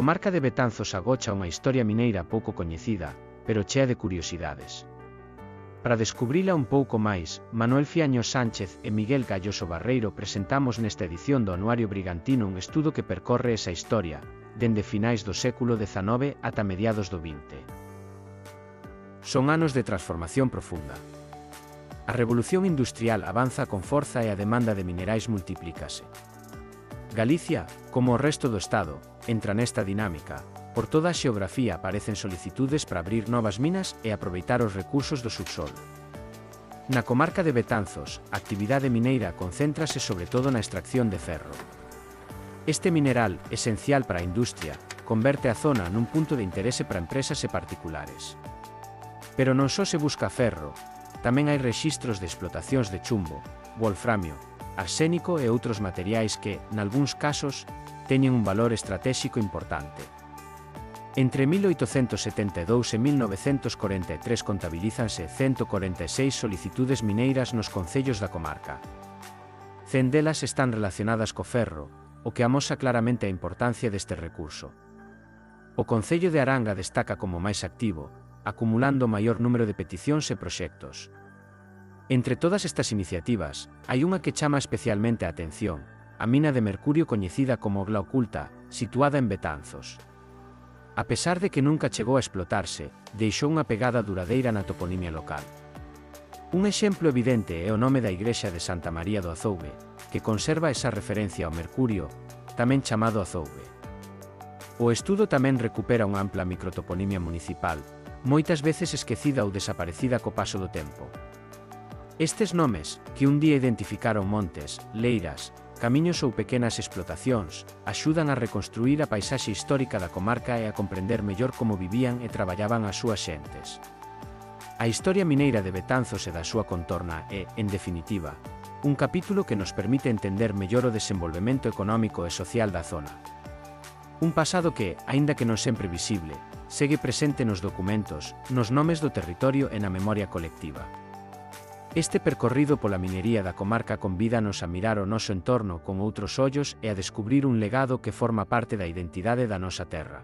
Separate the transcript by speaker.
Speaker 1: comarca de Betanzos agocha unha historia mineira pouco coñecida, pero chea de curiosidades. Para descubrila un pouco máis, Manuel Fiaño Sánchez e Miguel Galloso Barreiro presentamos nesta edición do Anuario Brigantino un estudo que percorre esa historia, dende finais do século XIX ata mediados do XX. Son anos de transformación profunda. A revolución industrial avanza con forza e a demanda de minerais multiplícase. Galicia, como o resto do Estado, entra nesta dinámica. Por toda a xeografía aparecen solicitudes para abrir novas minas e aproveitar os recursos do subsol. Na comarca de Betanzos, a actividade mineira concéntrase sobre todo na extracción de ferro. Este mineral, esencial para a industria, converte a zona nun punto de interese para empresas e particulares. Pero non só se busca ferro, tamén hai rexistros de explotacións de chumbo, wolframio, arsénico e outros materiais que, nalgúns casos, teñen un valor estratéxico importante. Entre 1872 e 1943 contabilízanse 146 solicitudes mineiras nos concellos da comarca. 100 delas están relacionadas co ferro, o que amosa claramente a importancia deste recurso. O concello de Aranga destaca como máis activo, acumulando o maior número de peticións e proxectos. Entre todas estas iniciativas, hai unha que chama especialmente a atención, a mina de mercurio coñecida como Gla Oculta, situada en Betanzos. A pesar de que nunca chegou a explotarse, deixou unha pegada duradeira na toponimia local. Un exemplo evidente é o nome da igrexa de Santa María do Azougue, que conserva esa referencia ao mercurio, tamén chamado Azougue. O estudo tamén recupera unha ampla microtoponimia municipal, moitas veces esquecida ou desaparecida co paso do tempo. Estes nomes, que un día identificaron montes, leiras, camiños ou pequenas explotacións, axudan a reconstruir a paisaxe histórica da comarca e a comprender mellor como vivían e traballaban as súas xentes. A historia mineira de Betanzos e da súa contorna é, en definitiva, un capítulo que nos permite entender mellor o desenvolvemento económico e social da zona. Un pasado que, aínda que non sempre visible, segue presente nos documentos, nos nomes do territorio e na memoria colectiva. Este percorrido pola minería da comarca convídanos a mirar o noso entorno con outros ollos e a descubrir un legado que forma parte da identidade da nosa terra.